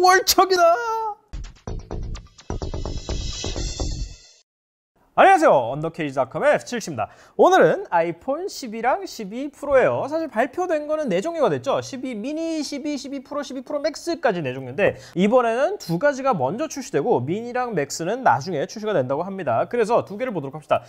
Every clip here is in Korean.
월척이다. 안녕하세요, 언더케이지닷컴의 F7입니다. 오늘은 아이폰 12랑 12 프로예요. 사실 발표된 거는 4종류가 됐죠. 12 미니, 12 프로, 12 프로 맥스까지 4종류인데 이번에는 두 가지가 먼저 출시되고 미니랑 맥스는 나중에 출시가 된다고 합니다. 그래서 두 개를 보도록 합시다.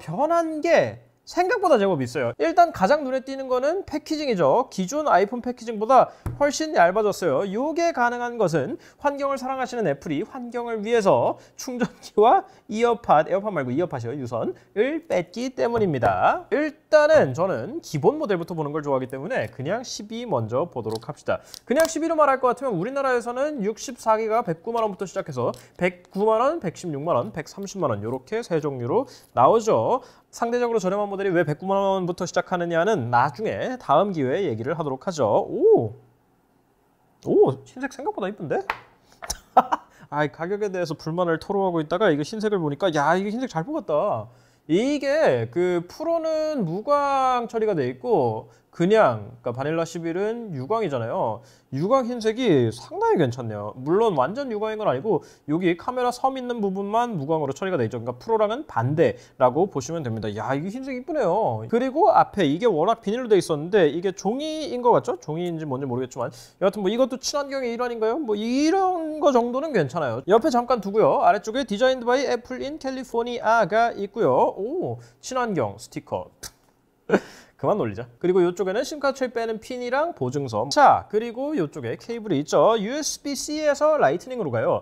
변한 게 생각보다 제법 있어요. 일단 가장 눈에 띄는 거는 패키징이죠. 기존 아이폰 패키징보다 훨씬 얇아졌어요. 이게 가능한 것은 환경을 사랑하시는 애플이 환경을 위해서 충전기와 에어팟 말고 이어팟이요, 유선을 뺐기 때문입니다. 일단은 저는 기본 모델부터 보는 걸 좋아하기 때문에 그냥 12 먼저 보도록 합시다. 그냥 12로 말할 것 같으면 우리나라에서는 64기가 109만 원부터 시작해서 109만 원, 116만 원, 130만 원 이렇게 세 종류로 나오죠. 상대적으로 저렴한 모델이 왜 109만 원부터 시작하느냐는 나중에 다음 기회에 얘기를 하도록 하죠. 오, 흰색 생각보다 이쁜데? 가격에 대해서 불만을 토로하고 있다가 이거 흰색을 보니까 야, 이거 흰색 잘 뽑았다. 이게 그 프로는 무광 처리가 돼 있고 그냥 그러니까 바닐라 11은 유광이잖아요. 유광 흰색이 상당히 괜찮네요. 물론 완전 유광인 건 아니고 여기 카메라 섬 있는 부분만 무광으로 처리가 돼 있죠. 그러니까 프로랑은 반대라고 보시면 됩니다. 야, 이게 흰색 이쁘네요. 그리고 앞에 이게 워낙 비닐로 돼 있었는데 이게 종이인 것 같죠? 종이인지 뭔지 모르겠지만 여하튼 뭐 이것도 친환경의 일환인가요? 뭐 이런 거 정도는 괜찮아요. 옆에 잠깐 두고요. 아래쪽에 디자인드 바이 애플 인 캘리포니아가 있고요. 오, 친환경 스티커. 그만 놀리자. 그리고 이쪽에는 심카드를 빼는 핀이랑 보증섬. 자, 그리고 이쪽에 케이블이 있죠. USB-C에서 라이트닝으로 가요.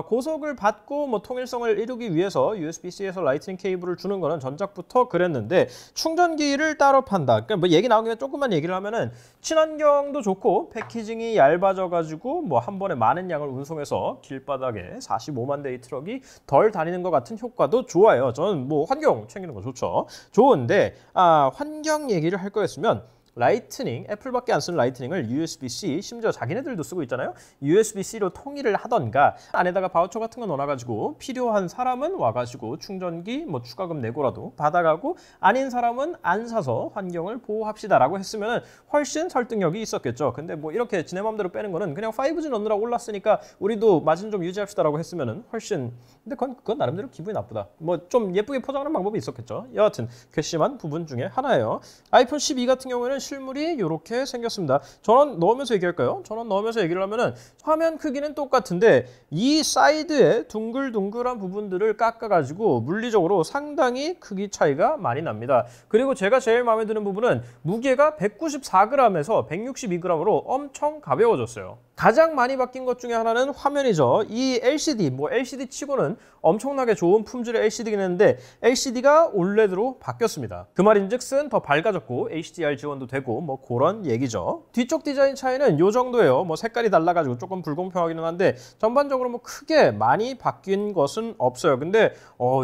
고속을 받고 뭐 통일성을 이루기 위해서 USB-C에서 라이트닝 케이블을 주는 거는 전작부터 그랬는데 충전기를 따로 판다. 그러니까 뭐 얘기 나온 김에 조금만 얘기를 하면은 친환경도 좋고 패키징이 얇아져가지고 뭐 한 번에 많은 양을 운송해서 길바닥에 45만 대의 트럭이 덜 다니는 것 같은 효과도 좋아요. 저는 뭐 환경 챙기는 거 좋죠. 좋은데 환경 얘기를 할 거였으면 라이트닝, 애플밖에 안 쓰는 라이트닝을 USB-C, 심지어 자기네들도 쓰고 있잖아요. USB-C로 통일을 하던가 안에다가 바우처 같은 거 넣어놔가지고 필요한 사람은 와가지고 충전기 뭐 추가금 내고라도 받아가고 아닌 사람은 안 사서 환경을 보호합시다라고 했으면 훨씬 설득력이 있었겠죠. 근데 뭐 이렇게 지네 맘대로 빼는 거는 그냥 5G 넣느라 올랐으니까 우리도 마진 좀 유지합시다라고 했으면 훨씬 근데 그건 나름대로 기분이 나쁘다. 뭐 좀 예쁘게 포장하는 방법이 있었겠죠. 여하튼 괘씸한 부분 중에 하나예요. 아이폰 12 같은 경우에는 실물이 이렇게 생겼습니다. 전원 넣으면서 얘기할까요? 전원 넣으면서 얘기를 하면은 화면 크기는 똑같은데 이 사이드에 둥글둥글한 부분들을 깎아가지고 물리적으로 상당히 크기 차이가 많이 납니다. 그리고 제가 제일 마음에 드는 부분은 무게가 194g에서 162g으로 엄청 가벼워졌어요. 가장 많이 바뀐 것 중에 하나는 화면이죠. 이 LCD, 뭐 LCD 치고는 엄청나게 좋은 품질의 LCD긴 했는데 LCD가 OLED로 바뀌었습니다. 그 말인즉슨 더 밝아졌고 HDR 지원도 되고 뭐 그런 얘기죠. 뒤쪽 디자인 차이는 이 정도예요. 뭐 색깔이 달라가지고 조금 불공평하기는 한데 전반적으로 뭐 크게 많이 바뀐 것은 없어요. 근데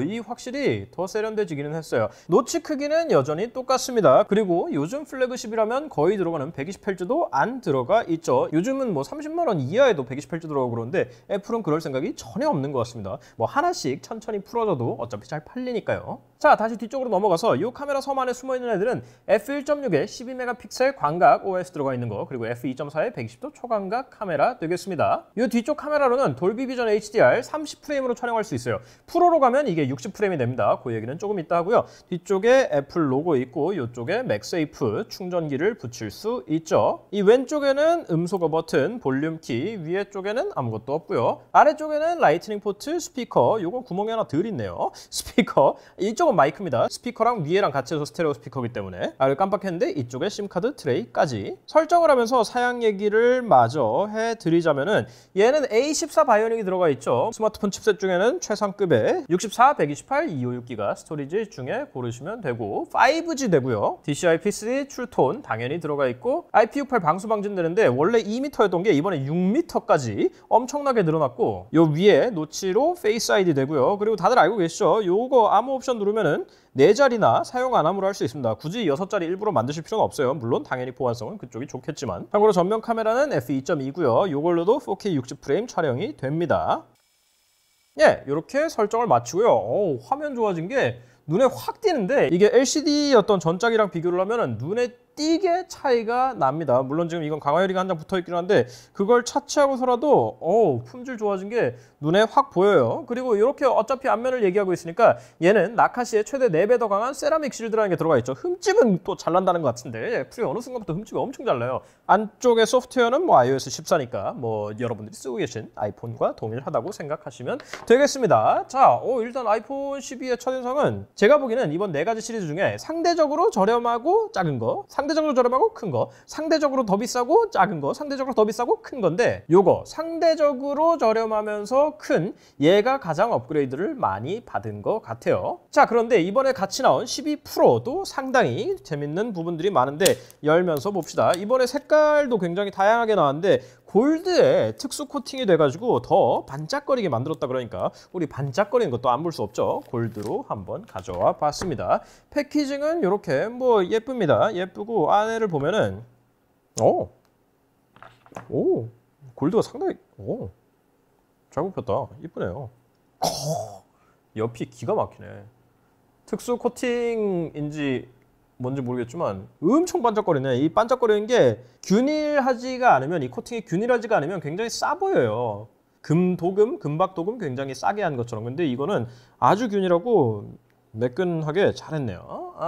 이 확실히 더 세련돼지기는 했어요. 노치 크기는 여전히 똑같습니다. 그리고 요즘 플래그십이라면 거의 들어가는 120Hz도 안 들어가 있죠. 요즘은 뭐 30만 원 이하에도 120Hz 들어가고 그러는데 애플은 그럴 생각이 전혀 없는 것 같습니다. 뭐 하나씩 천천히 풀어줘도 어차피 잘 팔리니까요. 자, 다시 뒤쪽으로 넘어가서 이 카메라 섬 안에 숨어있는 애들은 f1.6에 12메가픽셀 광각 OS 들어가 있는 거 그리고 f2.4에 120도 초광각 카메라 되겠습니다. 이 뒤쪽 카메라로는 돌비 비전 HDR 30프레임으로 촬영할 수 있어요. 프로로 가면 이게 60프레임이 됩니다. 그 얘기는 조금 이따 하고요. 뒤쪽에 애플 로고 있고 이쪽에 맥세이프 충전기를 붙일 수 있죠. 이 왼쪽에는 음소거 버튼, 볼륨 키, 위에 쪽에는 아무것도 없고요. 아래쪽에는 라이트닝 포트, 스피커, 요거 구멍이 하나 덜 있네요. 스피커, 이쪽은 마이크입니다. 스피커랑 위에랑 같이 해서 스테레오 스피커이기 때문에 깜빡했는데 이쪽에 심카드 트레이까지 설정을 하면서 사양 얘기를 마저 해드리자면은 얘는 A14 바이오닉이 들어가 있죠. 스마트폰 칩셋 중에는 최상급의 64, 128, 256기가 스토리지 중에 고르시면 되고 5G 되고요. DCI-P3 툴톤 당연히 들어가 있고 IP68 방수 방진되는데 원래 2m였던 게 이번에 6m까지 엄청나게 늘어났고 요 위에 노치로 페이스 아이디 되고요. 그리고 다들 알고 계시죠? 요거 암호 옵션 누르면은 4자리나 사용 안 함으로 할 수 있습니다. 굳이 6자리 일부러 만드실 필요는 없어요. 물론 당연히 보안성은 그쪽이 좋겠지만. 참고로 전면 카메라는 f2.2고요. 이걸로도 4K 60프레임 촬영이 됩니다. 예, 이렇게 설정을 마치고요. 화면 좋아진 게 눈에 확 띄는데 이게 LCD였던 전작이랑 비교를 하면 눈에 띄게 차이가 납니다. 물론 지금 이건 강화유리가 한 장 붙어있긴 한데 그걸 차치하고서라도 품질 좋아진 게 눈에 확 보여요. 그리고 이렇게 어차피 앞면을 얘기하고 있으니까 얘는 나카시의 최대 4배 더 강한 세라믹 실드라는 게 들어가 있죠. 흠집은 또 잘 난다는 것 같은데 애플이 어느 순간부터 흠집이 엄청 잘 나요. 안쪽에 소프트웨어는 뭐 iOS 14니까 뭐 여러분들이 쓰고 계신 아이폰과 동일하다고 생각하시면 되겠습니다. 자, 일단 아이폰 12의 첫인상은 제가 보기에는 이번 4가지 시리즈 중에 상대적으로 저렴하고 작은 거, 상대적으로 저렴하고 큰 거, 상대적으로 더 비싸고 작은 거, 상대적으로 더 비싸고 큰 건데 요거 상대적으로 저렴하면서 큰 얘가 가장 업그레이드를 많이 받은 것 같아요. 자, 그런데 이번에 같이 나온 12 프로도 상당히 재밌는 부분들이 많은데 열면서 봅시다. 이번에 색깔도 굉장히 다양하게 나왔는데 골드에 특수 코팅이 돼가지고 더 반짝거리게 만들었다. 그러니까 우리 반짝거리는 것도 안 볼 수 없죠. 골드로 한번 가져와 봤습니다. 패키징은 이렇게 뭐 예쁩니다. 예쁘고 안에를 보면은 오 골드가 상당히 잘 굽혔다. 이쁘네요. 옆이 기가 막히네. 특수 코팅인지 뭔지 모르겠지만 엄청 반짝거리네. 이 반짝거리는 게 균일하지가 않으면, 이 코팅이 균일하지가 않으면 굉장히 싸 보여요. 금도금, 금박도금 굉장히 싸게 한 것처럼. 근데 이거는 아주 균일하고 매끈하게 잘했네요.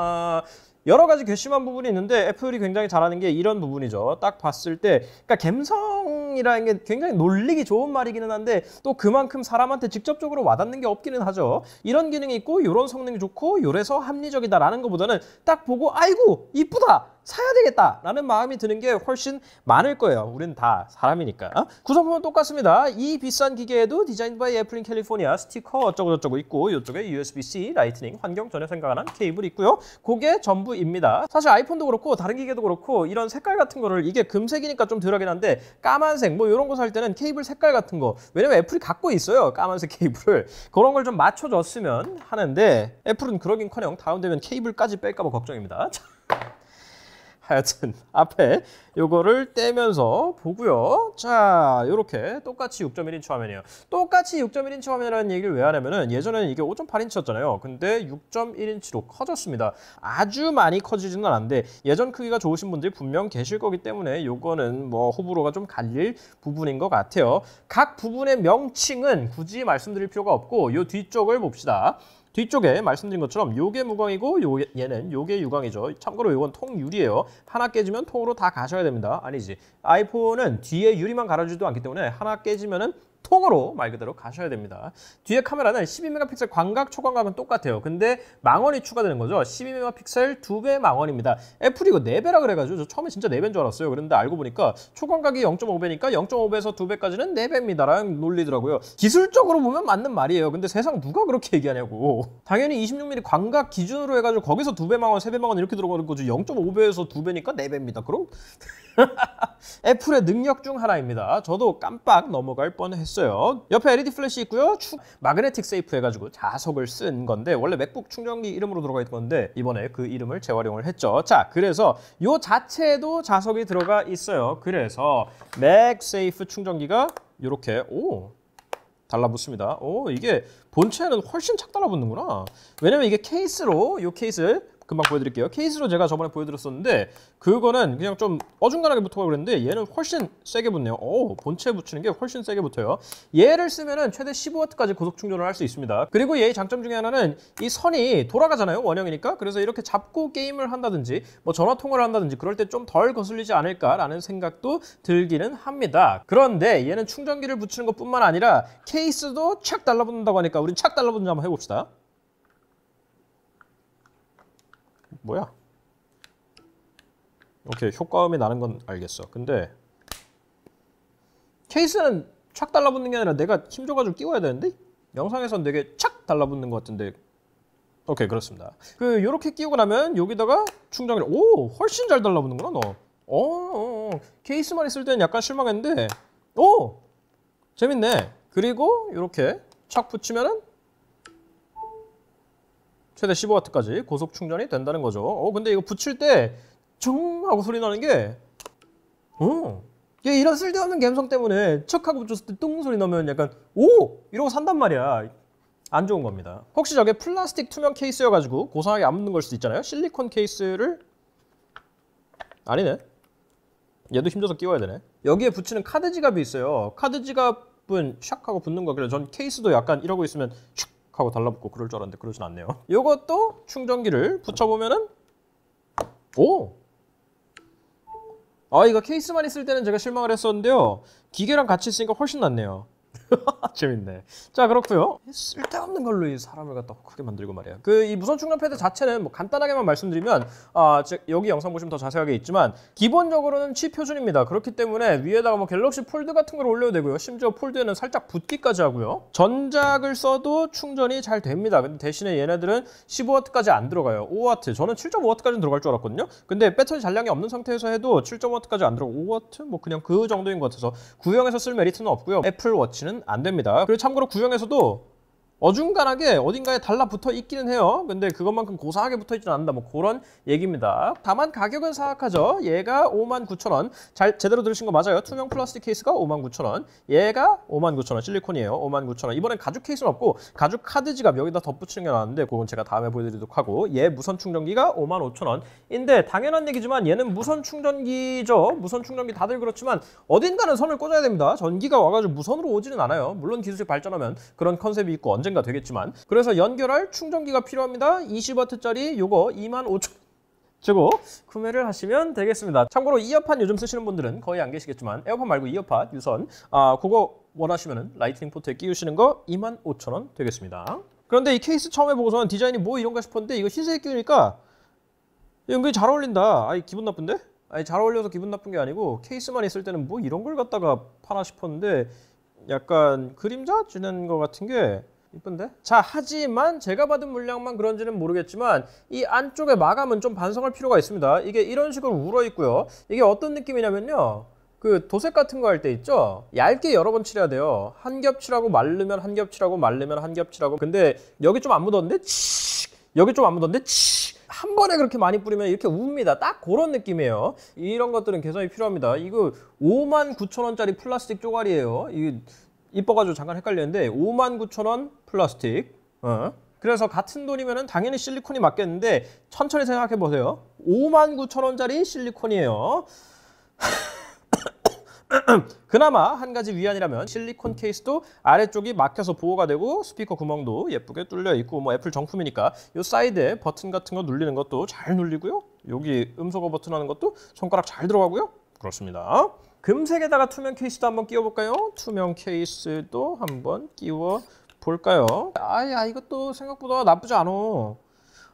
여러 가지 괘씸한 부분이 있는데 애플이 굉장히 잘하는 게 이런 부분이죠. 딱 봤을 때, 그러니까 갬성이라는 게 굉장히 놀리기 좋은 말이기는 한데 또 그만큼 사람한테 직접적으로 와닿는 게 없기는 하죠. 이런 기능이 있고 이런 성능이 좋고 요래서 합리적이다라는 것보다는 딱 보고 아이고 이쁘다, 사야 되겠다 라는 마음이 드는 게 훨씬 많을 거예요. 우린 다 사람이니까. 구성품은 똑같습니다. 이 비싼 기계에도 디자인 바이 애플 인 캘리포니아 스티커 어쩌고저쩌고 있고 이쪽에 USB-C 라이트닝 환경 전혀 생각 안 한 케이블 있고요. 그게 전부입니다. 사실 아이폰도 그렇고 다른 기계도 그렇고 이런 색깔 같은 거를, 이게 금색이니까 좀 덜하긴 한데 까만색 뭐 이런 거 살 때는 케이블 색깔 같은 거, 왜냐면 애플이 갖고 있어요. 까만색 케이블을. 그런 걸 좀 맞춰줬으면 하는데 애플은 그러긴커녕 다음 되면 케이블까지 뺄까 봐 걱정입니다. 하여튼 앞에 요거를 떼면서 보고요. 자, 요렇게 똑같이 6.1인치 화면이에요. 똑같이 6.1인치 화면이라는 얘기를 왜 하냐면은 예전에는 이게 5.8인치였잖아요. 근데 6.1인치로 커졌습니다. 아주 많이 커지지는 않았는데 예전 크기가 좋으신 분들이 분명 계실 거기 때문에 요거는 뭐 호불호가 좀 갈릴 부분인 것 같아요. 각 부분의 명칭은 굳이 말씀드릴 필요가 없고 요 뒤쪽을 봅시다. 뒤쪽에 말씀드린 것처럼 요게 무광이고 얘는 요게 유광이죠. 참고로 요건 통유리예요. 하나 깨지면 통으로 다 가셔야 됩니다. 아니지. 아이폰은 뒤에 유리만 갈아주지도 않기 때문에 하나 깨지면은 통으로 말 그대로 가셔야 됩니다. 뒤에 카메라는 12메가픽셀 광각, 초광각은 똑같아요. 근데 망원이 추가되는 거죠. 12메가픽셀 2배 망원입니다. 애플이 이거 4배라 그래가지고 저 처음에 진짜 4배인 줄 알았어요. 그런데 알고 보니까 초광각이 0.5배니까 0.5배에서 2배까지는 4배입니다라는 논리더라고요. 기술적으로 보면 맞는 말이에요. 근데 세상 누가 그렇게 얘기하냐고. 당연히 26mm 광각 기준으로 해가지고 거기서 2배 망원, 3배 망원 이렇게 들어가는 거지. 0.5배에서 2배니까 4배입니다. 그럼 애플의 능력 중 하나입니다. 저도 깜빡 넘어갈 뻔했어요. 옆에 LED 플래시 있고요. 마그네틱 세이프 해가지고 자석을 쓴 건데 원래 맥북 충전기 이름으로 들어가 있던 건데 이번에 그 이름을 재활용을 했죠. 자, 그래서 요 자체에도 자석이 들어가 있어요. 그래서 맥세이프 충전기가 이렇게 달라붙습니다. 이게 본체는 훨씬 착 달라붙는구나. 왜냐면 이게 케이스로, 요 케이스 금방 보여드릴게요. 케이스로 제가 저번에 보여드렸었는데 그거는 그냥 좀 어중간하게 붙어가 그랬는데 얘는 훨씬 세게 붙네요. 본체에 붙이는 게 훨씬 세게 붙어요. 얘를 쓰면은 최대 15W까지 고속 충전을 할 수 있습니다. 그리고 얘의 장점 중에 하나는 이 선이 돌아가잖아요. 원형이니까. 그래서 이렇게 잡고 게임을 한다든지 뭐 전화 통화를 한다든지 그럴 때 좀 덜 거슬리지 않을까라는 생각도 들기는 합니다. 그런데 얘는 충전기를 붙이는 것뿐만 아니라 케이스도 착 달라붙는다고 하니까 우린 착 달라붙는지 한번 해봅시다. 뭐야? 오케이, 효과음이 나는 건 알겠어. 근데 케이스는 착 달라붙는 게 아니라 내가 힘줘가지고 끼워야 되는데 영상에선 되게 착 달라붙는 것 같은데. 오케이, 그렇습니다. 요렇게 끼우고 나면 여기다가 충전기를 훨씬 잘 달라붙는구나 너. 케이스만 있을 때는 약간 실망했는데 재밌네. 그리고 이렇게 착 붙이면은 최대 15W까지 고속 충전이 된다는 거죠. 근데 이거 붙일 때 정 하고 소리 나는 게 이런 쓸데없는 감성 때문에 척 하고 붙였을 때 뚱 소리 나면 약간 이러고 산단 말이야. 안 좋은 겁니다. 혹시 저게 플라스틱 투명 케이스여가지고 고상하게 안 붙는 걸 수도 있잖아요. 실리콘 케이스를 아니네. 얘도 힘줘서 끼워야 되네. 여기에 붙이는 카드 지갑이 있어요. 카드 지갑은 샥 하고 붙는 거. 그래서 전 케이스도 약간 이러고 있으면 샥 하고 달라붙고 그럴 줄 알았는데 그러진 않네요. 요것도 충전기를 붙여보면은 오! 아, 이거 케이스만 있을 때는 제가 실망을 했었는데요. 기계랑 같이 있으니까 훨씬 낫네요. 재밌네. 자, 그렇고요. 쓸데없는 걸로 이 사람을 갖다 크게 만들고 말이야. 이 무선 충전 패드 자체는 뭐 간단하게만 말씀드리면 여기 영상 보시면 더 자세하게 있지만 기본적으로는 치 표준입니다. 그렇기 때문에 위에다가 뭐 갤럭시 폴드 같은 걸 올려도 되고요. 심지어 폴드에는 살짝 붙기까지 하고요. 전작을 써도 충전이 잘 됩니다. 근데 대신에 얘네들은 15W까지 안 들어가요. 5W. 저는 7.5W까지는 들어갈 줄 알았거든요. 근데 배터리 잔량이 없는 상태에서 해도 7.5W까지 안 들어가고 5W? 뭐 그냥 그 정도인 것 같아서 구형해서 쓸 메리트는 없고요. 애플워치는 안 됩니다. 그리고 참고로 구형에서도 어중간하게 어딘가에 달라붙어 있기는 해요. 근데 그것만큼 고상하게 붙어있지는 않는다. 뭐 그런 얘기입니다. 다만 가격은 사악하죠. 얘가 59,000원. 제대로 들으신 거 맞아요. 투명 플라스틱 케이스가 59,000원. 얘가 59,000원. 실리콘이에요. 59,000원. 이번엔 가죽 케이스는 없고 가죽 카드 지갑 여기다 덧붙이는 게 나왔는데 그건 제가 다음에 보여드리도록 하고, 얘 무선 충전기가 55,000원인데 당연한 얘기지만 얘는 무선 충전기죠. 무선 충전기 다들 그렇지만 어딘가는 선을 꽂아야 됩니다. 전기가 와가지고 무선으로 오지는 않아요. 물론 기술이 발전하면 그런 컨셉이 있고 언젠가 되겠지만. 그래서 연결할 충전기가 필요합니다. 20W짜리 요거 25,000원 주고 구매를 하시면 되겠습니다. 참고로 이어팟 요즘 쓰시는 분들은 거의 안 계시겠지만 에어팟 말고 이어팟 유선 그거 원하시면은 라이트닝 포트에 끼우시는 거 25,000원 되겠습니다. 그런데 이 케이스 처음에 보고서는 디자인이 뭐 이런가 싶었는데 이거 흰색에 끼우니까 은근히 잘 어울린다. 아이 기분 나쁜데? 아니 잘 어울려서 기분 나쁜 게 아니고 케이스만 있을 때는 뭐 이런 걸 갖다가 파나 싶었는데 약간 그림자 주는 것 같은 게 이쁜데? 자, 하지만 제가 받은 물량만 그런지는 모르겠지만 이 안쪽에 마감은 좀 반성할 필요가 있습니다. 이게 이런 식으로 울어 있고요. 이게 어떤 느낌이냐면요. 그 도색 같은 거 할 때 있죠? 얇게 여러 번 칠해야 돼요. 한 겹 칠하고 말르면 한 겹 칠하고 말르면 한 겹 칠하고. 근데 여기 좀 안 묻었는데 여기 좀 안 묻었는데 한 번에 그렇게 많이 뿌리면 이렇게 웁니다. 딱 그런 느낌이에요. 이런 것들은 개선이 필요합니다. 이거 59,000원짜리 플라스틱 쪼가리예요. 이게 이뻐가지고 잠깐 헷갈렸는데 59,000원 플라스틱. 그래서 같은 돈이면 당연히 실리콘이 맞겠는데 천천히 생각해 보세요. 59,000원짜리 실리콘이에요. 그나마 한 가지 위안이라면 실리콘 케이스도 아래쪽이 막혀서 보호가 되고 스피커 구멍도 예쁘게 뚫려 있고 뭐 애플 정품이니까 이 사이드에 버튼 같은 거 눌리는 것도 잘 눌리고요. 여기 음소거 버튼 하는 것도 손가락 잘 들어가고요. 그렇습니다. 금색에다가 투명 케이스도 한번 끼워볼까요? 투명 케이스도 한번 끼워 볼까요? 이것도 생각보다 나쁘지 않아.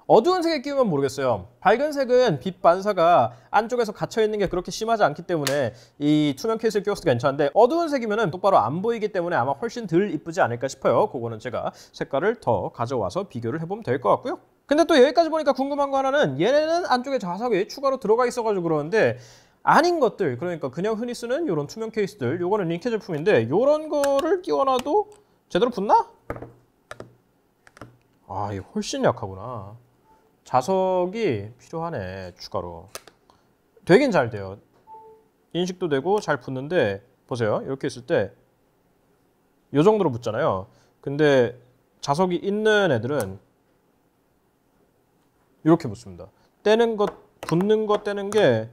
어두운 색에 끼우면 모르겠어요. 밝은 색은 빛 반사가 안쪽에서 갇혀 있는 게 그렇게 심하지 않기 때문에 이 투명 케이스를 끼웠을 때 괜찮은데 어두운 색이면 똑바로 안 보이기 때문에 아마 훨씬 덜 이쁘지 않을까 싶어요. 그거는 제가 색깔을 더 가져와서 비교를 해보면 될 것 같고요. 근데 또 여기까지 보니까 궁금한 거 하나는 얘네는 안쪽에 자석이 추가로 들어가 있어가지고 그러는데 아닌 것들, 그러니까 그냥 흔히 쓰는 이런 투명 케이스들, 요거는 링케 제품인데 요런 거를 끼워놔도 제대로 붙나? 이거 훨씬 약하구나. 자석이 필요하네, 추가로. 되긴 잘 돼요. 인식도 되고 잘 붙는데 보세요. 이렇게 있을 때 요 정도로 붙잖아요. 근데 자석이 있는 애들은 이렇게 붙습니다. 떼는 것, 붙는 것 떼는 게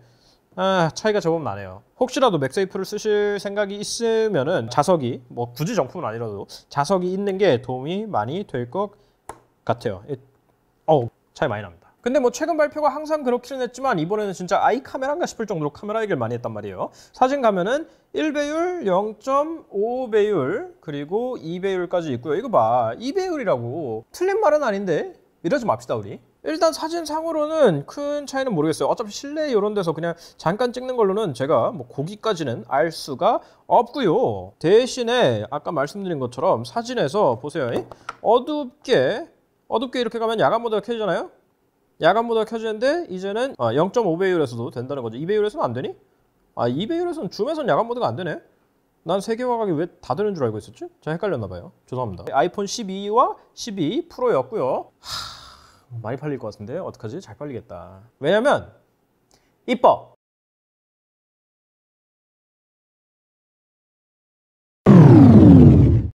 차이가 제법 나네요. 혹시라도 맥세이프를 쓰실 생각이 있으면은 자석이 뭐 굳이 정품은 아니라도 자석이 있는 게 도움이 많이 될 것 같아요. 차이 많이 납니다. 근데 뭐 최근 발표가 항상 그렇기는 했지만 이번에는 진짜 아이 카메라인가 싶을 정도로 카메라 얘기를 많이 했단 말이에요. 사진 가면은 1배율, 0.5배율, 그리고 2배율까지 있고요. 이거 봐, 2배율이라고. 틀린 말은 아닌데 이러지 맙시다 우리. 일단 사진상으로는 큰 차이는 모르겠어요. 어차피 실내 이런 데서 그냥 잠깐 찍는 걸로는 제가 뭐 거기까지는 알 수가 없고요. 대신에 아까 말씀드린 것처럼 사진에서 보세요. 어둡게 이렇게 가면 야간 모드가 켜지잖아요. 야간 모드가 켜지는데 이제는 0.5배율에서도 된다는 거죠. 2배율에서는 안 되니? 2배율에서는 줌에서는 야간 모드가 안 되네. 난 세계화각이 왜 다 되는 줄 알고 있었지? 제가 헷갈렸나 봐요. 죄송합니다. 아이폰 12와 12 프로였고요. 많이 팔릴 것 같은데 어떡하지? 잘 팔리겠다. 왜냐면 이뻐.